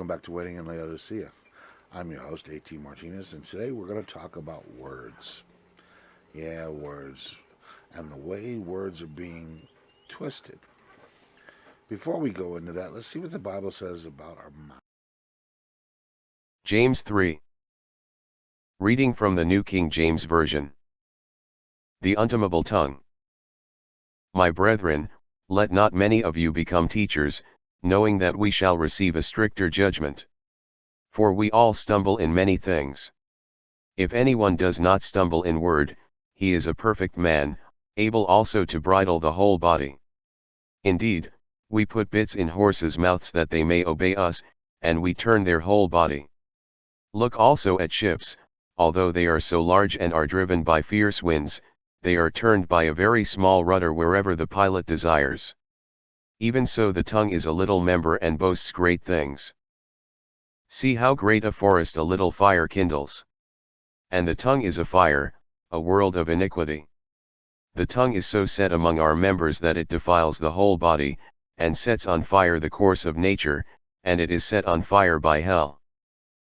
Welcome back to Waiting in Laodicea. I'm your host, A.T. Martinez, and today we're going to talk about words. Yeah, words. And the way words are being twisted. Before we go into that, let's see what the Bible says about our mouth. James 3. Reading from the New King James Version. The untamable tongue. My brethren, let not many of you become teachers, knowing that we shall receive a stricter judgment. For we all stumble in many things. If anyone does not stumble in word, he is a perfect man, able also to bridle the whole body. Indeed, we put bits in horses' mouths that they may obey us, and we turn their whole body. Look also at ships, although they are so large and are driven by fierce winds, they are turned by a very small rudder wherever the pilot desires. Even so the tongue is a little member and boasts great things. See how great a forest a little fire kindles. And the tongue is a fire, a world of iniquity. The tongue is so set among our members that it defiles the whole body, and sets on fire the course of nature, and it is set on fire by hell.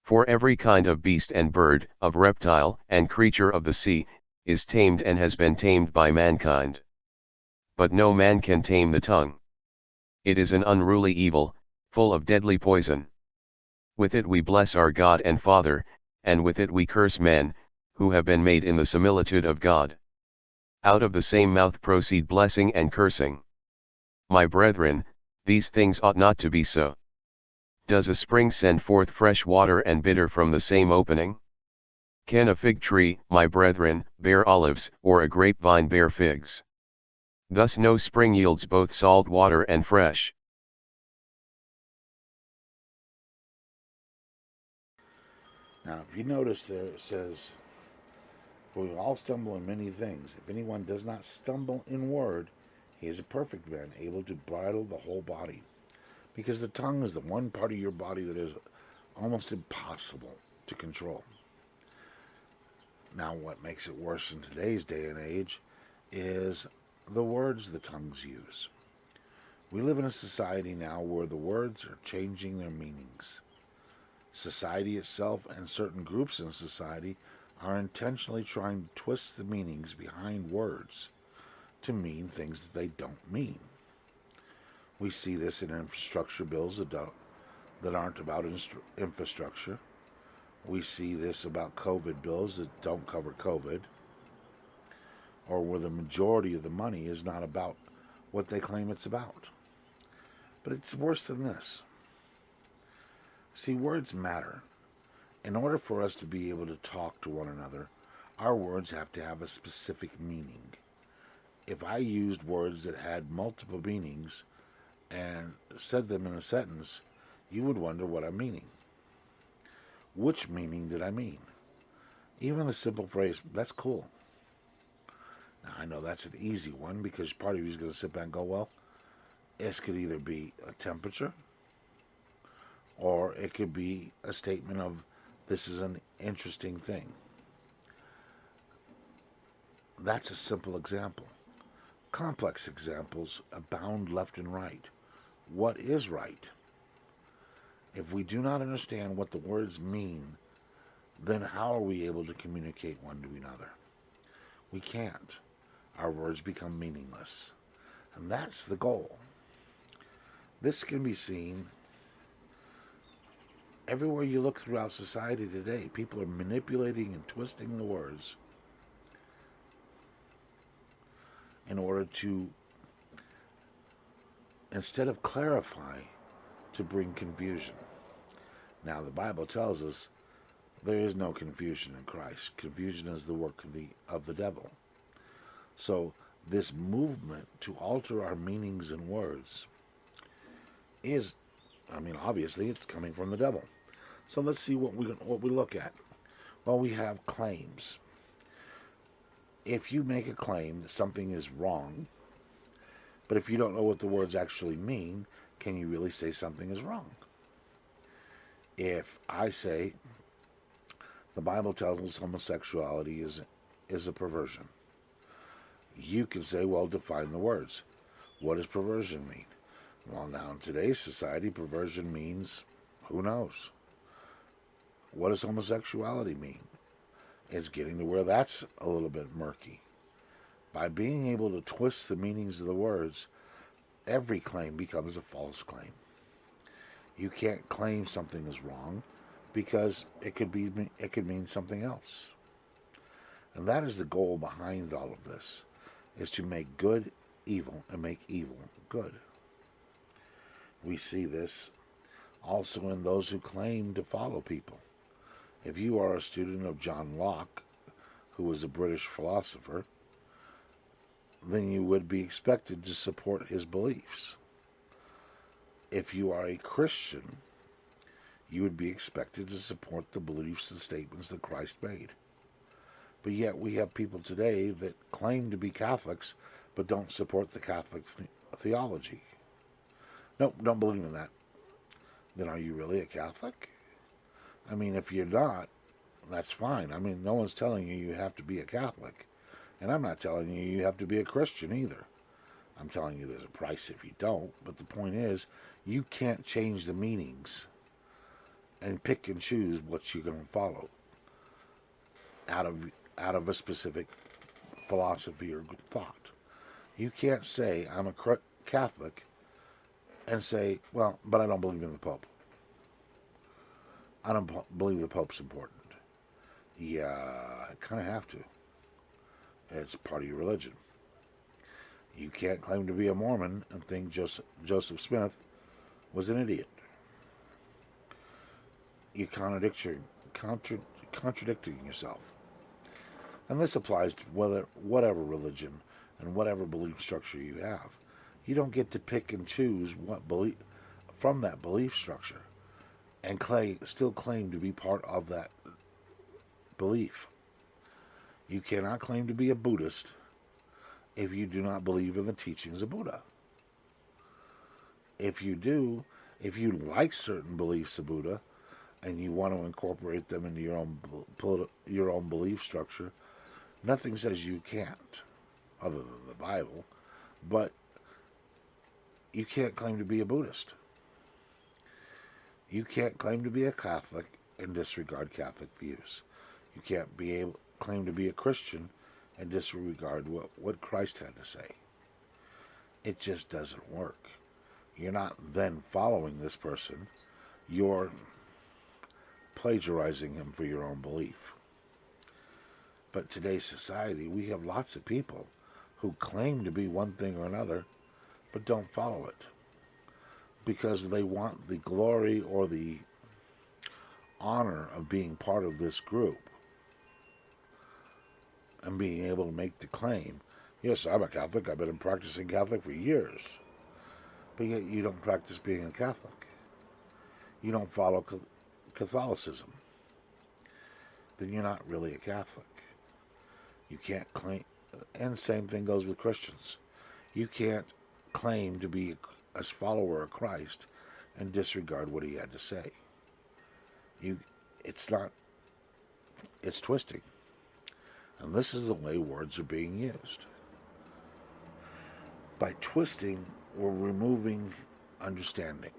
For every kind of beast and bird, of reptile and creature of the sea, is tamed and has been tamed by mankind. But no man can tame the tongue. It is an unruly evil, full of deadly poison. With it we bless our God and Father, and with it we curse men, who have been made in the similitude of God. Out of the same mouth proceed blessing and cursing. My brethren, these things ought not to be so. Does a spring send forth fresh water and bitter from the same opening? Can a fig tree, my brethren, bear olives, or a grapevine bear figs? Thus no spring yields both salt water and fresh. Now, if you notice there, it says, for we all stumble in many things. If anyone does not stumble in word, he is a perfect man, able to bridle the whole body. Because the tongue is the one part of your body that is almost impossible to control. Now, what makes it worse in today's day and age is the words the tongues use. We live in a society now where the words are changing their meanings. Society itself and certain groups in society are intentionally trying to twist the meanings behind words to mean things that they don't mean. We see this in infrastructure bills that aren't about infrastructure. We see this about COVID bills that don't cover COVID, or where the majority of the money is not about what they claim it's about. But it's worse than this. See, words matter. In order for us to be able to talk to one another, our words have to have a specific meaning. If I used words that had multiple meanings and said them in a sentence, you would wonder what I'm meaning. Which meaning did I mean? Even the simple phrase, that's cool. Now, I know that's an easy one because part of you is going to sit back and go, well, this could either be a temperature or it could be a statement of this is an interesting thing. That's a simple example. Complex examples abound left and right. What is right? If we do not understand what the words mean, then how are we able to communicate one to another? We can't. Our words become meaningless. And that's the goal. This can be seen everywhere you look throughout society today. People are manipulating and twisting the words in order to, instead of clarify, to bring confusion. Now, the Bible tells us there is no confusion in Christ. Confusion is the work of the devil. So this movement to alter our meanings and words is, obviously it's coming from the devil. So let's see what we look at. Well, we have claims. If you make a claim that something is wrong, but if you don't know what the words actually mean, can you really say something is wrong? If I say the Bible tells us homosexuality is a perversion, you can say, well, define the words. What does perversion mean? Well, now in today's society, perversion means Who knows? What does homosexuality mean? It's getting to where that's a little bit murky. By being able to twist the meanings of the words, every claim becomes a false claim. You can't claim something is wrong because it could mean something else. And that is the goal behind all of this, is to make good evil and make evil good. We see this also in those who claim to follow people. If you are a student of John Locke, who was a British philosopher, then you would be expected to support his beliefs. If you are a Christian, you would be expected to support the beliefs and statements that Christ made. But yet we have people today that claim to be Catholics but don't support the Catholic theology. Nope, don't believe in that. Then are you really a Catholic? I mean, if you're not, that's fine. I mean, no one's telling you you have to be a Catholic. And I'm not telling you you have to be a Christian either. I'm telling you there's a price if you don't. But the point is, you can't change the meanings and pick and choose what you're going to follow out of a specific philosophy or thought. You can't say, I'm a Catholic, and say, well, but I don't believe in the Pope. I don't believe the Pope's important. Yeah, I kind of have to. It's part of your religion. You can't claim to be a Mormon and think Joseph Smith was an idiot. You're contradicting yourself. And this applies to whatever religion and whatever belief structure you have. You don't get to pick and choose what belief from that belief structure and still claim to be part of that belief. You cannot claim to be a Buddhist if you do not believe in the teachings of Buddha. If you do, if you like certain beliefs of Buddha and you want to incorporate them into your own belief structure, nothing says you can't, other than the Bible. But you can't claim to be a Buddhist. You can't claim to be a Catholic and disregard Catholic views. You can't claim to be a Christian and disregard what Christ had to say. It just doesn't work. You're not then following this person. You're plagiarizing him for your own belief. But today's society, we have lots of people who claim to be one thing or another, but don't follow it because they want the glory or the honor of being part of this group and being able to make the claim, yes, I'm a Catholic, I've been practicing Catholic for years. But yet you don't practice being a Catholic. You don't follow Catholicism. Then you're not really a Catholic. You can't claim, and same thing goes with Christians. You can't claim to be a follower of Christ and disregard what he had to say. It's twisting. And this is the way words are being used. By twisting, we're removing understanding.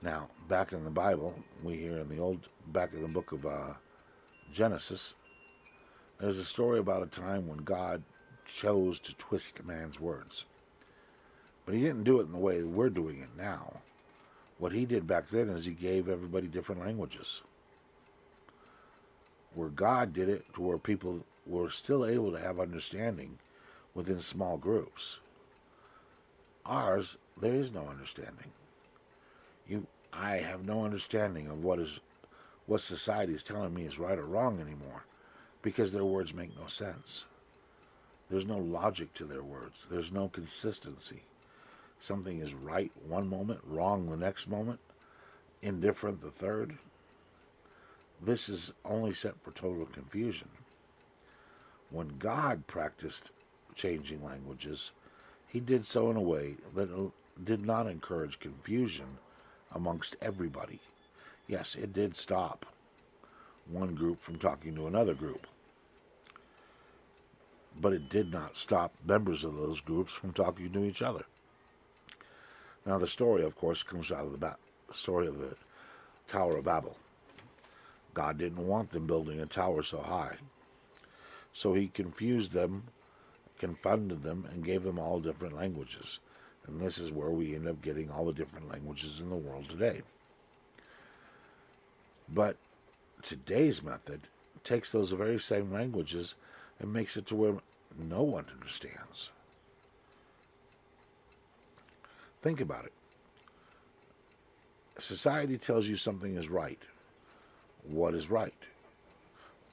Now, back in the Bible, we hear back in the book of Genesis, there's a story about a time when God chose to twist man's words. But he didn't do it in the way that we're doing it now. What he did back then is he gave everybody different languages. Where God did it to where people were still able to have understanding within small groups. Ours, there is no understanding. I have no understanding of what society is telling me is right or wrong anymore, because their words make no sense. There's no logic to their words. There's no consistency. Something is right one moment, wrong the next moment, indifferent the third. This is only set for total confusion. When God practiced changing languages, he did so in a way that did not encourage confusion amongst everybody. Yes, it did stop one group from talking to another group, but it did not stop members of those groups from talking to each other. Now, the story, of course, comes out of the story of the Tower of Babel. God didn't want them building a tower so high, so he confused them, confounded them, and gave them all different languages. And this is where we end up getting all the different languages in the world today. But today's method takes those very same languages and makes it to where no one understands. Think about it. Society tells you something is right. What is right?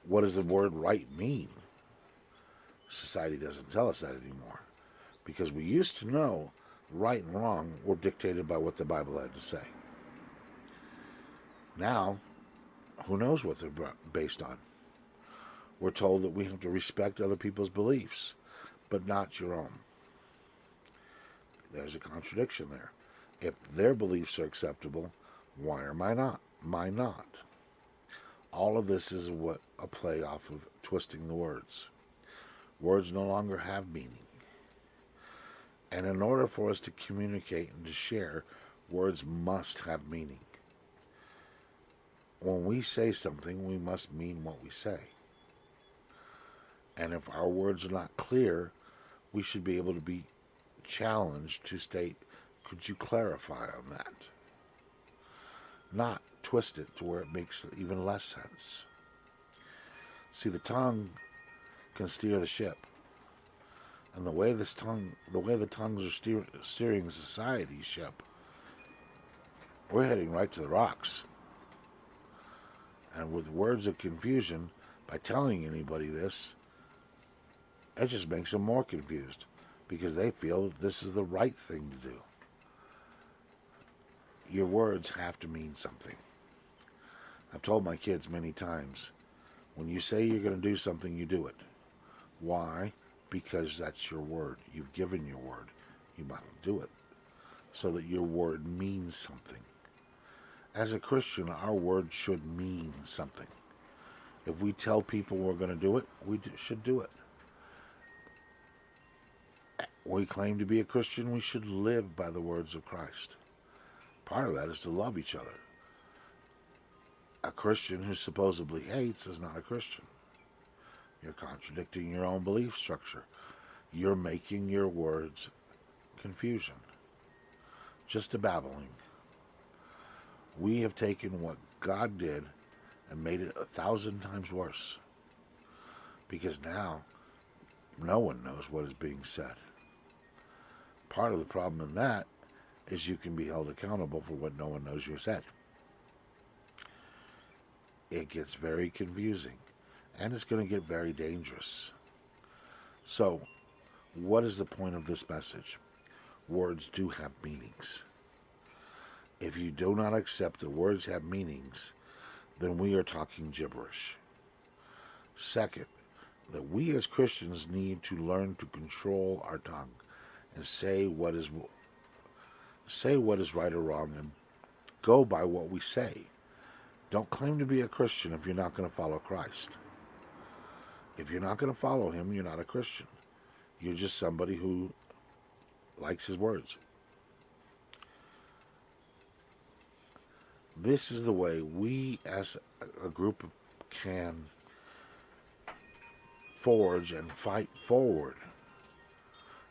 What does the word right mean? Society doesn't tell us that anymore, because we used to know right and wrong were dictated by what the Bible had to say. Now, who knows what they're based on? We're told that we have to respect other people's beliefs, but not your own. There's a contradiction there. If their beliefs are acceptable, why are mine not? All of this is a play off of twisting the words. Words no longer have meaning. And in order for us to communicate and to share, words must have meaning. When we say something, we must mean what we say. And if our words are not clear, we should be able to be challenged to state, could you clarify on that? Not twist it to where it makes even less sense. See, the tongue can steer the ship. And the way the tongues are steering society's ship, we're heading right to the rocks. And with words of confusion, by telling anybody this, it just makes them more confused, because they feel that this is the right thing to do. Your words have to mean something. I've told my kids many times, when you say you're going to do something, you do it. Why? Because that's your word. You've given your word. You must do it, so that your word means something. As a Christian, our word should mean something. If we tell people we're going to do it, we should do it. We claim to be a Christian, we should live by the words of Christ. Part of that is to love each other. A Christian who supposedly hates is not a Christian. You're contradicting your own belief structure. You're making your words confusion. Just a babbling. We have taken what God did and made it 1,000 times worse. Because now, no one knows what is being said. Part of the problem in that is you can be held accountable for what no one knows you said. It gets very confusing, and it's going to get very dangerous. So, what is the point of this message? Words do have meanings. If you do not accept that words have meanings, then we are talking gibberish. Second, that we as Christians need to learn to control our tongue and say what is right or wrong, and go by what we say. Don't claim to be a Christian if you're not going to follow Christ. If you're not going to follow him, you're not a Christian. You're just somebody who likes his words. This is the way we as a group can forge and fight forward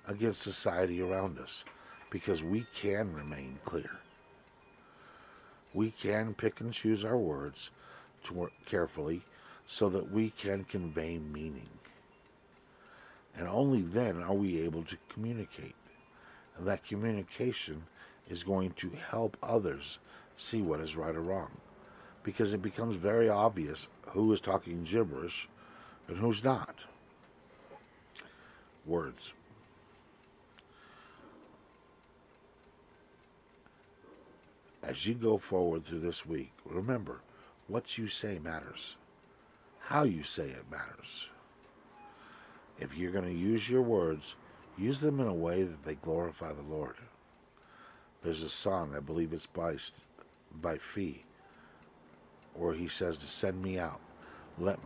against society around us, because we can remain clear. We can pick and choose our words to work carefully so that we can convey meaning. And only then are we able to communicate. And that communication is going to help others see what is right or wrong, because it becomes very obvious who is talking gibberish and who's not. Words. As you go forward through this week, remember, what you say matters. How you say it matters. If you're going to use your words, use them in a way that they glorify the Lord. There's a song, I believe it's by Fee, where he says to send me out. Let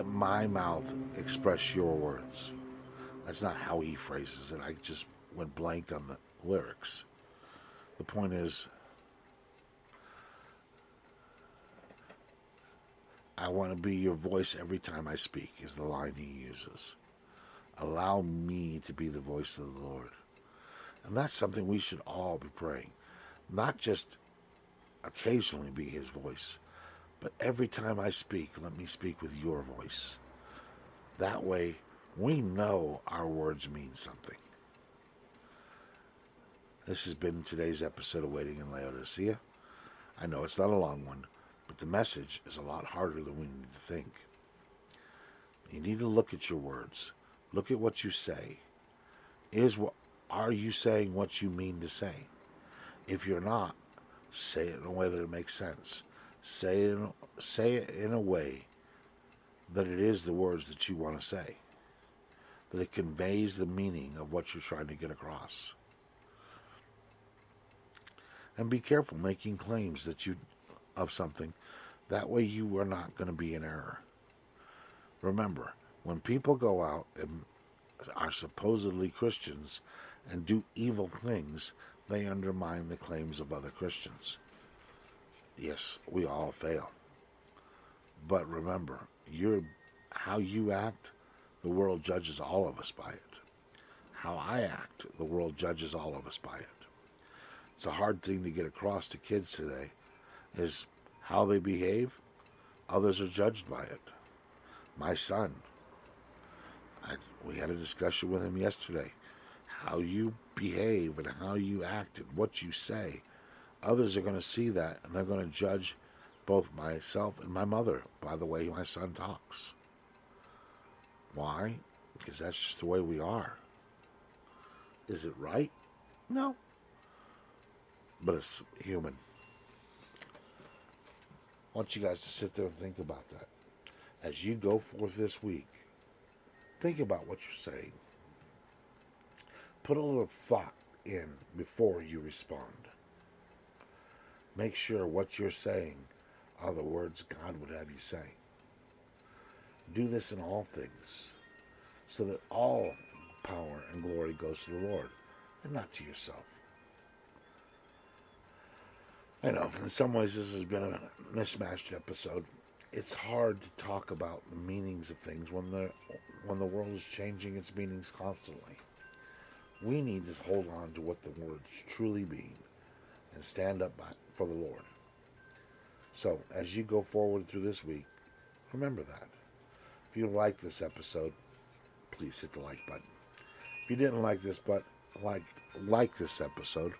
my mouth express your words. That's not how he phrases it. I just went blank on the lyrics. The point is, I want to be your voice every time I speak, is the line he uses. Allow me to be the voice of the Lord. And that's something we should all be praying. Not just occasionally be his voice, but every time I speak, let me speak with your voice. That way, we know our words mean something. This has been today's episode of Waiting in Laodicea. I know it's not a long one, but the message is a lot harder than we need to think. You need to look at your words. Look at what you say. Are you saying what you mean to say? If you're not, say it in a way that it makes sense. Say it in a way that it is the words that you want to say, that it conveys the meaning of what you're trying to get across. And be careful making claims of something. That way you are not going to be in error. Remember, when people go out and are supposedly Christians and do evil things, they undermine the claims of other Christians. Yes, we all fail. But remember, how you act, the world judges all of us by it. How I act, the world judges all of us by it. It's a hard thing to get across to kids today, is how they behave, others are judged by it. My son, we had a discussion with him yesterday. How you behave and how you act and what you say, others are going to see that and they're going to judge both myself and my mother by the way my son talks. Why? Because that's just the way we are. Is it right? No. But it's human. I want you guys to sit there and think about that. As you go forth this week, think about what you're saying. Put a little thought in before you respond. Make sure what you're saying are the words God would have you say. Do this in all things, so that all power and glory goes to the Lord, and not to yourself. I know, in some ways this has been a mismatched episode. It's hard to talk about the meanings of things when the world is changing its meanings constantly. We need to hold on to what the words truly mean and stand up for the Lord. So, as you go forward through this week, remember that. If you like this episode, please hit the like button. If you didn't like this this episode,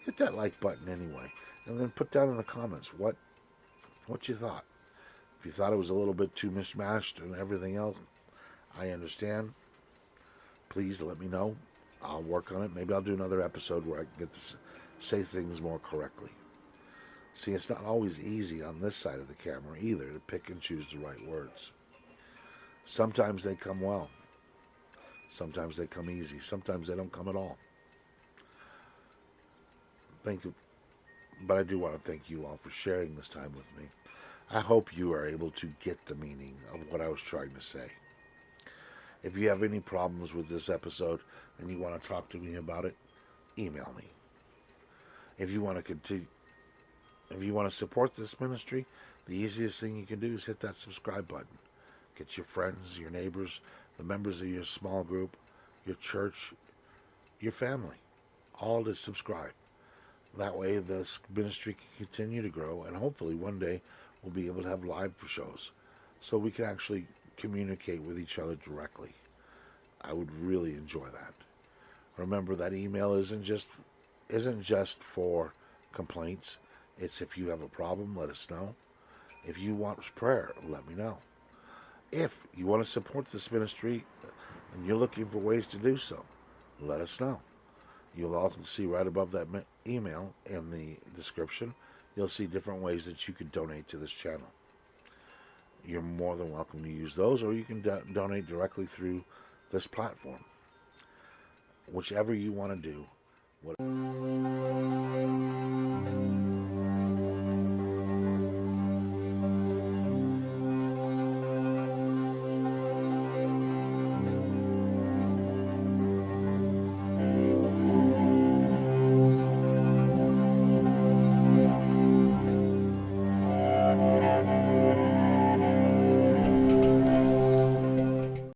hit that like button anyway, and then put down in the comments what you thought. If you thought it was a little bit too mishmashed and everything else, I understand. Please let me know. I'll work on it. Maybe I'll do another episode where I can get to say things more correctly. See, it's not always easy on this side of the camera either to pick and choose the right words. Sometimes they come well. Sometimes they come easy. Sometimes they don't come at all. But I do want to thank you all for sharing this time with me. I hope you are able to get the meaning of what I was trying to say. If you have any problems with this episode and you want to talk to me about it, email me. If you want to support this ministry, the easiest thing you can do is hit that subscribe button. Get your friends, your neighbors, the members of your small group, your church, your family, all to subscribe. That way this ministry can continue to grow, and hopefully one day we'll be able to have live shows so we can actually communicate with each other directly. I would really enjoy that. Remember that email isn't just for complaints. It's if you have a problem, let us know. If you want prayer, let me know. If you want to support this ministry and you're looking for ways to do so, let us know. You'll also see right above that email in the description, you'll see different ways that you could donate to this channel. You're more than welcome to use those, or you can donate directly through this platform. Whichever you want to do.